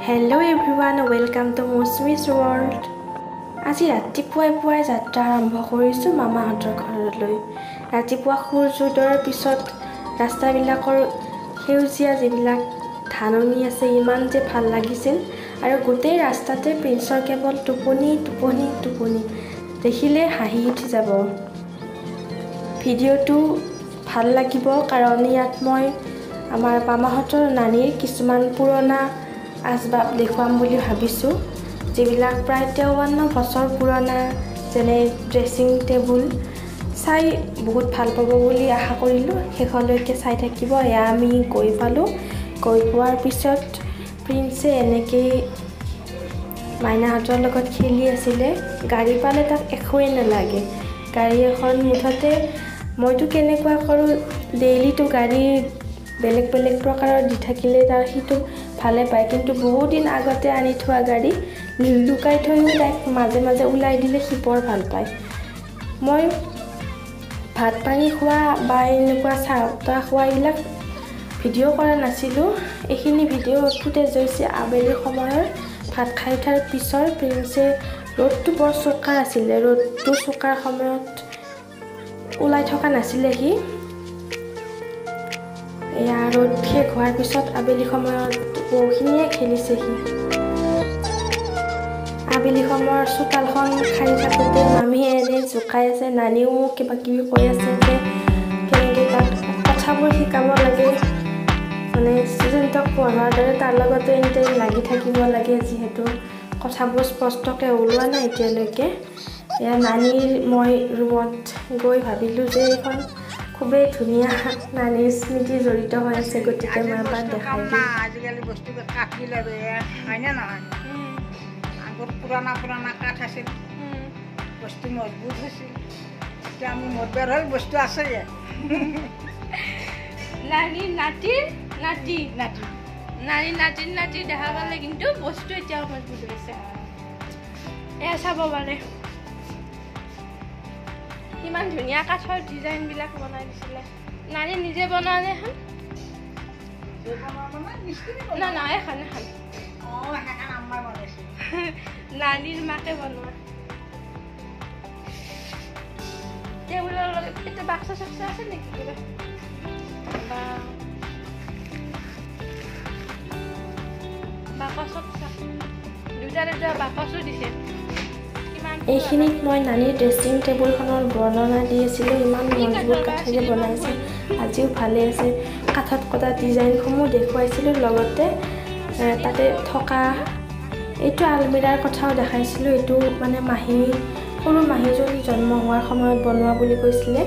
Hello everyone, welcome to Mosmi's World. আজি ৰাতিপুৱাই যাত্ৰা আৰম্ভ কৰিছো মামাহঁতৰ ঘৰলৈ। ৰাতিপুৱা সূৰ্যোদয়ৰ পিছত ৰাস্তাবিলাকৰ সেউজীয়া যিবিলাক ধাননি আছে ইমান যে ভাল লাগিছিল আৰু গোটেই ৰাস্তাতে প্ৰিন্সৰ কেৱল টোপনি দেখিলে হাঁহি উঠি যাব। ভিডিঅ'টো ভাল লাগিব কাৰণ ইয়াত মই আমাৰ মামাহঁতৰ নানীৰ কিছুমান পুৰণা আচবাব দেখুৱাম বুলি ভাবিছোঁ, যিবিলাক প্ৰায় 53 বছৰ পুৰণা, যেনে ড্ৰেছিং টেবুল। চাই বহুত ভাল পাব বুলি আশা কৰিলোঁ, শেষলৈকে চাই থাকিব। এয়া আমি গৈ পালোঁ। গৈ পোৱাৰ পিছত প্ৰিন্সে এনেকৈ মাইনাহঁতৰ লগত খেলি আছিলে। গাড়ী পালে তাক একোৱেই নালাগে। গাড়ী এখন মুঠতে মইতো কেনেকুৱা কৰোঁ, ডেইলিটো গাড়ী বেলেগ প্ৰকাৰৰ দি থাকিলে তাৰ সিটো ভালে পায়, কিন্তু বহুত দিন আগতে আনি থোৱা গাড়ী লুকাই থৈও তাক মাজে মাজে ওলাই দিলে সি বৰ ভাল পায়। মই ভাত পানী খোৱা বা এনেকুৱা চাহ তাহ খোৱা এইবিলাক ভিডিঅ' কৰা নাছিলোঁ। এইখিনি ভিডিঅ' ফুটেজ হৈছে আবেলি সময়ৰ ভাত খাই উঠাৰ পিছৰ। প্ৰিন্সে ৰ'দটো বৰ চোকা আছিলে, ৰ'দটো চোকাৰ সময়ত ওলাই থকা নাছিলে সি। এয়া ৰ'দ শেষ হোৱাৰ পিছত আবেলি সময়ত বহুখিনিয়ে খেলিছে সি। আবেলি সময়ৰ চোতালখন খাই থাকোঁতে মামীয়ে এনেই জোকাই আছে, নানীও মোক কিবা কিবি কৈ আছে যে কেনেকৈ তাক কথাবোৰ শিকাব লাগে, মানে ষ্টুডেণ্টক পঢ়োৱাৰ দৰে তাৰ লগতে এনেকৈ লাগি থাকিব লাগে, যিহেতু কথাবোৰ স্পষ্টকৈ ওলোৱা নাই এতিয়ালৈকে। এয়া নানীৰ মই ৰুমত গৈ ভাবিলোঁ যে এইখন খুবেই ধুনীয়া নানীৰ স্মৃতি জড়িত হৈ আছে, গতিকে মই এবাৰ দেখাই দিওঁ। আজিকালি বস্তু কাটিলে হয়নে নহয়? আগত পুৰণা কাঠ আছিল, বস্তু মজবুত হৈছিল। এতিয়া আমি মজবুত হৈ বস্তু আছে নানীৰ নাতিৰ দেখা পালে কিন্তু বস্তু এতিয়াও মজবুত হৈছে। এয়া চাব পাৰে ইমান ধুনীয়া কাঠৰ ডিজাইনবিলাক বনাই দিছিলে। নানী নিজে বনালে এখন এখন নানীৰ মাকে বনোৱা। টেবুলৰ লগত এতিয়া বাক্সা চাক্সা আছে নেকি কিবা? দুটা বাকচো দিছে। এইখিনিত মই নানীৰ ড্ৰেছিং টেবুলখনৰ বৰ্ণনা দি আছিলোঁ। ইমান মজবুত কাঠেৰে বনাইছে, আজিও ভালে আছে। কাঠত কটা ডিজাইনসমূহ দেখুৱাইছিলোঁ, লগতে তাতে থকা এইটো আলমিৰাৰ কথাও দেখাইছিলোঁ। এইটো মানে সৰু মাহীজনী জন্ম হোৱাৰ সময়ত বনোৱা বুলি কৈছিলে।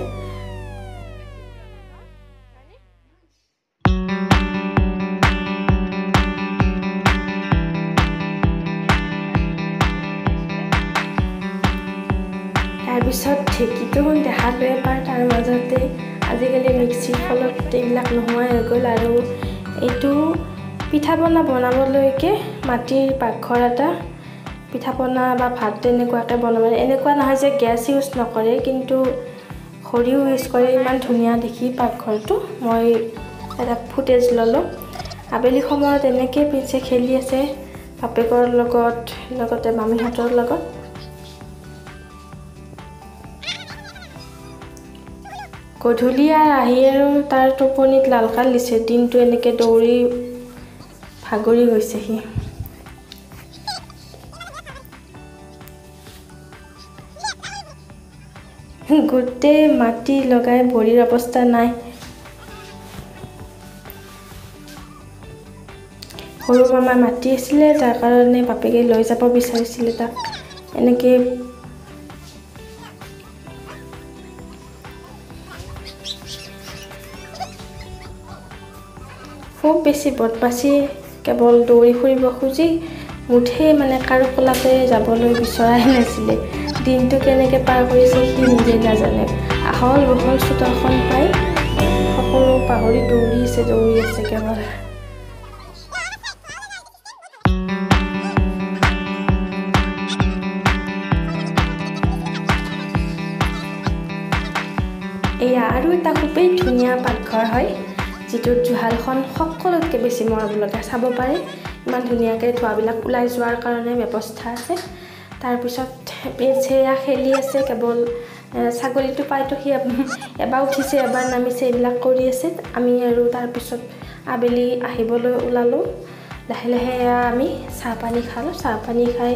তাৰপিছত ঢেঁকীটো দেখালোঁ এবাৰ, তাৰ মাজতে আজিকালি মিক্সিৰ ফলত এইবিলাক নোহোৱাই হৈ গ'ল। আৰু এইটো পিঠা পনা বনাবলৈকে মাটিৰ পাকঘৰ এটা, পিঠা পনা বা ভাত তেনেকুৱাকৈ বনাব। এনেকুৱা নহয় যে গেছ ইউজ নকৰে, কিন্তু খৰিও ইউজ কৰে। ইমান ধুনীয়া দেখি পাকঘৰটো। মই এটা ফুটেজ ল'লোঁ। আবেলি সময়ত এনেকৈ প্ৰিন্সে খেলি আছে বাপেকৰ লগত, লগতে মামীহঁতৰ লগত। গধূলি আহি আৰু তাৰ টোপনিত লালকাল দিছে। দিনটো এনেকৈ দৌৰি ভাগৰি গৈছে সি। গোটেই মাটি লগাই ভৰিৰ অৱস্থা নাই। সৰু মামা মাতি আছিলে, যাৰ কাৰণে বাপেকে লৈ যাব বিচাৰিছিলে তাক। এনেকৈ খুব বেছি বদমাছি, কেৱল দৌৰি ফুৰিব খুজি মুঠেই মানে কাৰো কোলাতে যাবলৈ বিচৰাই নাছিলে। দিনটো কেনেকৈ পাৰ কৰিছে সি নিজে নাজানে। আহল বহল চোতালখন পাই সকলো পাহৰি দৌৰি আছে কেৱল। এয়া আৰু এটা খুবেই ধুনীয়া পাকঘৰ হয়, যিটোৰ জুহালখন সকলোতকৈ বেছি মৰম লগা। চাব পাৰে ইমান ধুনীয়াকৈ ধোঁৱাবিলাক ওলাই যোৱাৰ কাৰণে ব্যৱস্থা আছে। তাৰপিছত সেয়া খেলি আছে কেৱল ছাগলীটো পাইতো সি এবাৰ উঠিছে এবাৰ নামিছে এইবিলাক কৰি আছে। আমি আৰু তাৰপিছত আবেলি আহিবলৈ ওলালোঁ। লাহে লাহে আমি চাহপানী খালোঁ। চাহপানী খাই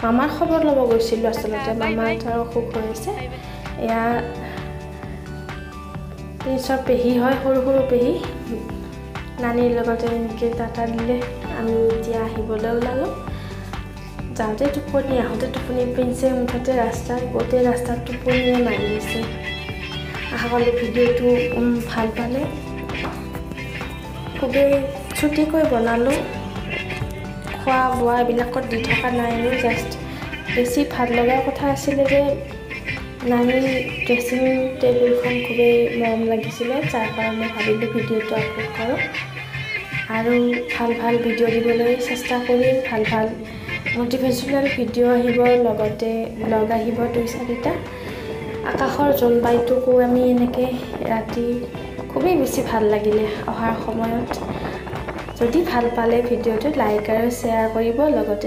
মামাৰ খবৰ ল'ব গৈছিলোঁ। আচলতে মামাৰ তাৰ অসুখ হৈ আছে। এয়া পিছত পেহী হয়, সৰু সৰু পেহী নানীৰ লগতে এনেকৈ টাটা দিলে। আমি এতিয়া আহিবলৈ ওলালোঁ। যাওঁতে টোপনি আহোঁতে টোপনি পেঞ্চে মুঠতে গোটেই ৰাস্তাত টোপনিয়ে মাৰি আছে। আশা কৰোঁ ভিডিঅ'টো ভাল পালে। খুবেই ছুটিকৈ বনালোঁ। খোৱা বোৱা এইবিলাকত দি থকা নাই আৰু জাষ্ট বেছি ভাল লগা কথা আছিলে যে নানীৰ ড্ৰেছিং টেবুলখন খুবেই মৰম লাগিছিলে, যাৰ কাৰণে ভাবিলোঁ ভিডিঅ'টো আপলোড কৰোঁ আৰু ভাল ভিডিঅ' দিবলৈ চেষ্টা কৰিম। ভাল মটিভেশ্যনেল ভিডিঅ' আহিব, লগতে ব্লগ আহিব 2-4টা। আকাশৰ জলবায়ুটোকো আমি এনেকৈ ৰাতি খুবেই বেছি ভাল লাগিলে অহাৰ সময়ত। যদি ভাল পালে ভিডিঅ'টো লাইক আৰু শ্বেয়াৰ কৰিব, লগতে